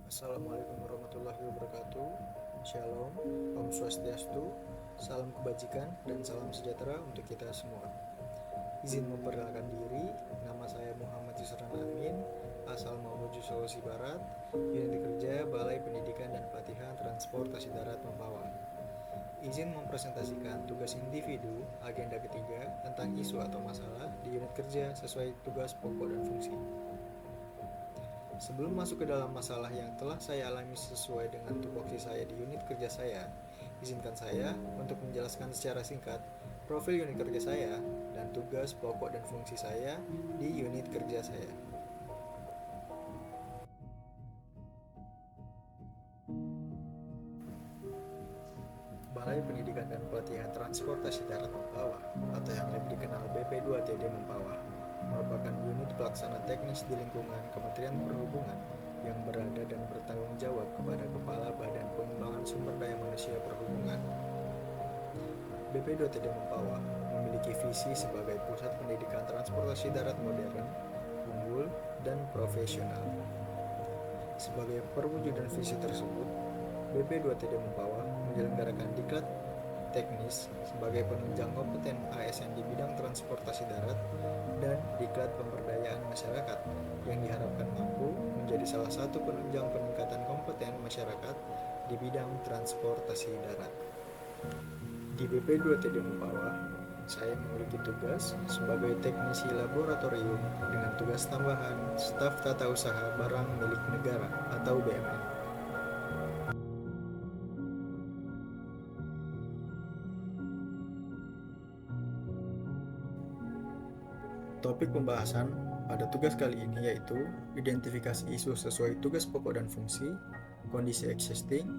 Assalamualaikum warahmatullahi wabarakatuh. Shalom, Om Swastiastu, salam kebajikan dan salam sejahtera untuk kita semua. Izin memperkenalkan diri, nama saya Muhammad Yusran Amin, asal Mamuju, Sulawesi Barat, unit kerja Balai Pendidikan dan Pelatihan Transportasi Darat Mempawah. Izin mempresentasikan tugas individu agenda ketiga tentang isu atau masalah di unit kerja sesuai tugas pokok dan fungsi. Sebelum masuk ke dalam masalah yang telah saya alami sesuai dengan tupoksi saya di unit kerja saya, izinkan saya untuk menjelaskan secara singkat profil unit kerja saya dan tugas pokok dan fungsi saya di unit kerja saya. Balai Pendidikan dan Pelatihan Transportasi Darat Mempawah atau yang lebih dikenal BP2TD Mempawah merupakan unit pelaksana teknis di lingkungan Kementerian Perhubungan yang berada dan bertanggung jawab kepada Kepala Badan Pengembangan Sumber Daya Manusia Perhubungan. BP2TD Mempawah memiliki visi sebagai pusat pendidikan transportasi darat modern, unggul, dan profesional. Sebagai perwujudan visi tersebut, BP2TD Mempawah menyelenggarakan diklat teknis sebagai penunjang kompeten ASN di bidang transportasi darat dan diklat pemberdayaan masyarakat yang diharapkan mampu menjadi salah satu penunjang peningkatan kompeten masyarakat di bidang transportasi darat. Di BP2TD Mempawah, saya memiliki tugas sebagai teknisi laboratorium dengan tugas tambahan staf tata usaha barang milik negara atau BMN. Topik pembahasan pada tugas kali ini yaitu identifikasi isu sesuai tugas pokok dan fungsi, kondisi existing,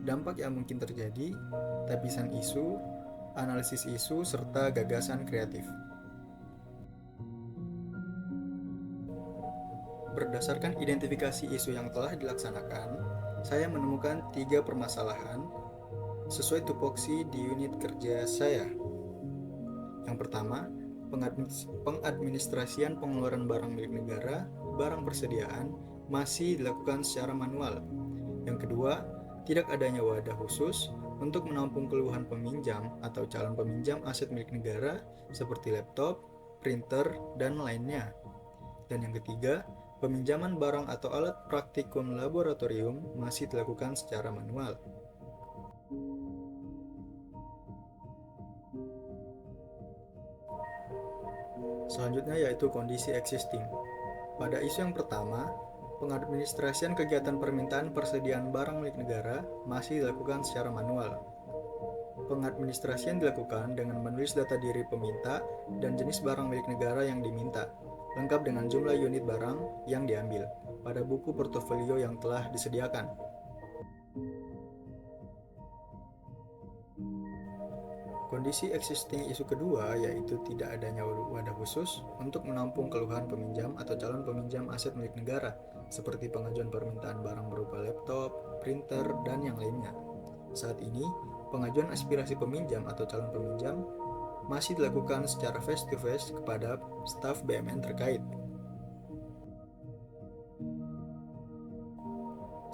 dampak yang mungkin terjadi, tapisan isu, analisis isu, serta gagasan kreatif. Berdasarkan identifikasi isu yang telah dilaksanakan, saya menemukan 3 permasalahan sesuai tupoksi di unit kerja saya. Yang pertama, pengadministrasian pengeluaran barang milik negara, barang persediaan, masih dilakukan secara manual. Yang kedua, tidak adanya wadah khusus untuk menampung keluhan peminjam atau calon peminjam aset milik negara seperti laptop, printer, dan lainnya. Dan yang ketiga, peminjaman barang atau alat praktikum laboratorium masih dilakukan secara manual. Selanjutnya yaitu kondisi existing. Pada isu yang pertama, pengadministrasian kegiatan permintaan persediaan barang milik negara masih dilakukan secara manual. Pengadministrasian dilakukan dengan menulis data diri peminta dan jenis barang milik negara yang diminta, lengkap dengan jumlah unit barang yang diambil pada buku portofolio yang telah disediakan. Kondisi existing isu kedua yaitu tidak adanya wadah khusus untuk menampung keluhan peminjam atau calon peminjam aset milik negara seperti pengajuan permintaan barang berupa laptop, printer, dan yang lainnya. Saat ini, pengajuan aspirasi peminjam atau calon peminjam masih dilakukan secara face-to-face kepada staf BMN terkait.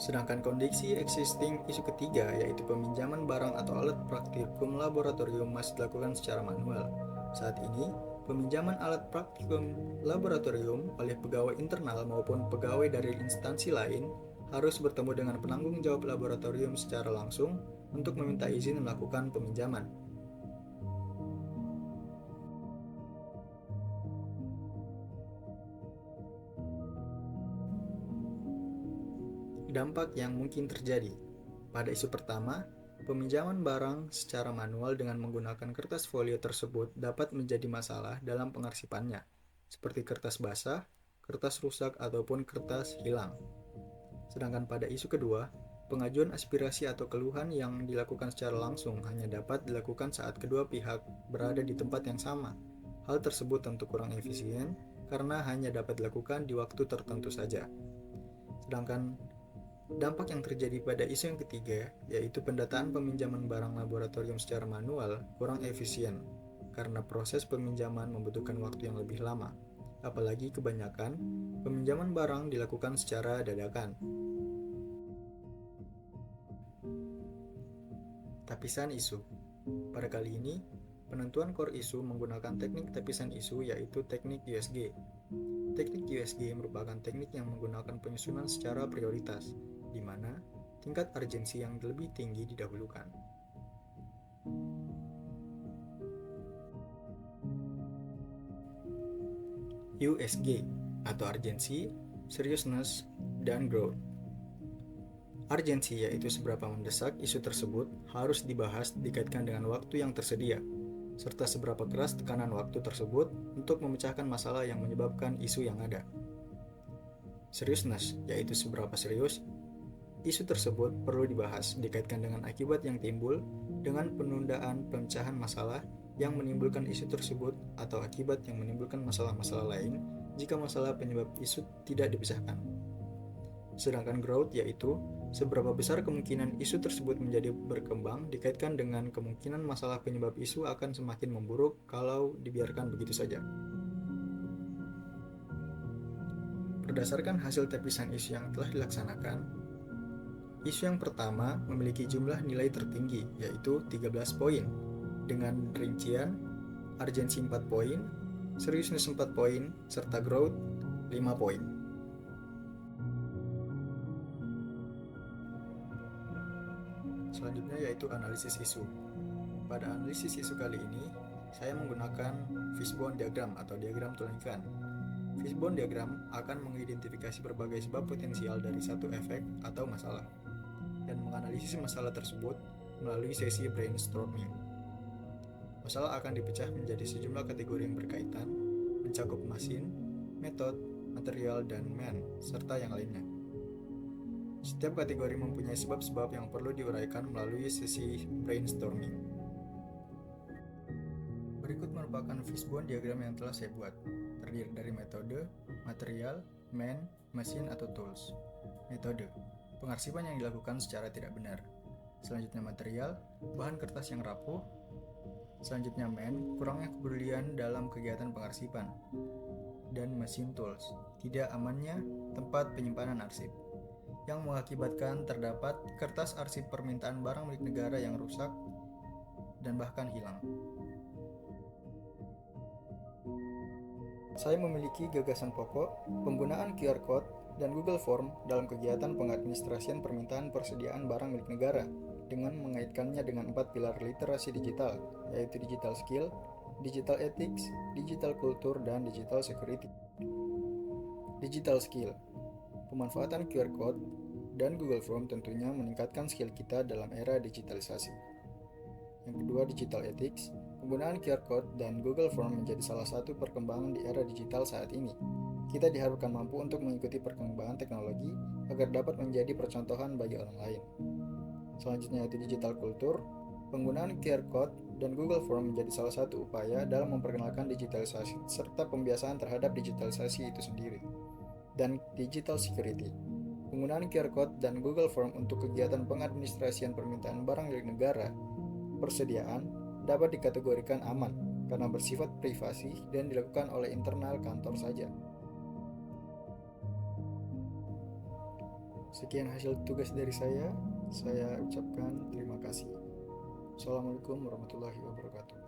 Sedangkan kondisi existing isu ketiga yaitu peminjaman barang atau alat praktikum laboratorium masih dilakukan secara manual. Saat ini, peminjaman alat praktikum laboratorium oleh pegawai internal maupun pegawai dari instansi lain harus bertemu dengan penanggung jawab laboratorium secara langsung untuk meminta izin melakukan peminjaman. Dampak yang mungkin terjadi. Pada isu pertama, peminjaman barang secara manual dengan menggunakan kertas folio tersebut dapat menjadi masalah dalam pengarsipannya, seperti kertas basah, kertas rusak, ataupun kertas hilang. Sedangkan pada isu kedua, pengajuan aspirasi atau keluhan yang dilakukan secara langsung hanya dapat dilakukan saat kedua pihak berada di tempat yang sama. Hal tersebut tentu kurang efisien karena hanya dapat dilakukan di waktu tertentu saja. Sedangkan dampak yang terjadi pada isu yang ketiga, yaitu pendataan peminjaman barang laboratorium secara manual, kurang efisien karena proses peminjaman membutuhkan waktu yang lebih lama. Apalagi kebanyakan peminjaman barang dilakukan secara dadakan. Tapisan isu. Pada kali ini, penentuan core isu menggunakan teknik tapisan isu yaitu teknik USG. Teknik USG merupakan teknik yang menggunakan penyusunan secara prioritas, di mana tingkat urgensi yang lebih tinggi didahulukan. USG atau urgency, seriousness, dan growth. Urgensi yaitu seberapa mendesak isu tersebut harus dibahas dikaitkan dengan waktu yang tersedia, serta seberapa keras tekanan waktu tersebut untuk memecahkan masalah yang menyebabkan isu yang ada. Seriousness yaitu seberapa serius isu tersebut perlu dibahas dikaitkan dengan akibat yang timbul dengan penundaan pemecahan masalah yang menimbulkan isu tersebut atau akibat yang menimbulkan masalah-masalah lain jika masalah penyebab isu tidak dipecahkan. Sedangkan growth yaitu seberapa besar kemungkinan isu tersebut menjadi berkembang dikaitkan dengan kemungkinan masalah penyebab isu akan semakin memburuk kalau dibiarkan begitu saja. Berdasarkan hasil tapisan isu yang telah dilaksanakan, isu yang pertama memiliki jumlah nilai tertinggi yaitu 13 poin dengan rincian urgensi 4 poin, seriousness 4 poin, serta growth 5 poin. Selanjutnya yaitu analisis isu. Pada analisis isu kali ini, saya menggunakan fishbone diagram atau diagram tulang ikan. Fishbone diagram akan mengidentifikasi berbagai sebab potensial dari satu efek atau masalah dan menganalisis masalah tersebut melalui sesi brainstorming. Masalah akan dipecah menjadi sejumlah kategori yang berkaitan, mencakup mesin, metode, material, dan man, serta yang lainnya. Setiap kategori mempunyai sebab-sebab yang perlu diuraikan melalui sesi brainstorming. Berikut merupakan fishbone diagram yang telah saya buat, terdiri dari metode, material, man, mesin atau tools. Metode, pengarsipan yang dilakukan secara tidak benar. Selanjutnya material, bahan kertas yang rapuh. Selanjutnya man, kurangnya kepedulian dalam kegiatan pengarsipan. Dan mesin tools, tidak amannya tempat penyimpanan arsip, yang mengakibatkan terdapat kertas arsip permintaan barang milik negara yang rusak dan bahkan hilang. Saya memiliki gagasan pokok, penggunaan QR Code, dan Google Form dalam kegiatan pengadministrasian permintaan persediaan barang milik negara dengan mengaitkannya dengan 4 pilar literasi digital, yaitu digital skill, digital ethics, digital culture, dan digital security. Digital skill, pemanfaatan QR Code dan Google Form tentunya meningkatkan skill kita dalam era digitalisasi. Yang kedua, digital ethics. Penggunaan QR Code dan Google Form menjadi salah satu perkembangan di era digital saat ini. Kita diharapkan mampu untuk mengikuti perkembangan teknologi agar dapat menjadi percontohan bagi orang lain. Selanjutnya yaitu digital culture. Penggunaan QR Code dan Google Form menjadi salah satu upaya dalam memperkenalkan digitalisasi serta pembiasaan terhadap digitalisasi itu sendiri. Dan digital security. Penggunaan QR Code dan Google Form untuk kegiatan pengadministrasian permintaan barang milik negara, persediaan, dapat dikategorikan aman karena bersifat privasi dan dilakukan oleh internal kantor saja. Sekian hasil tugas dari saya ucapkan terima kasih. Assalamualaikum warahmatullahi wabarakatuh.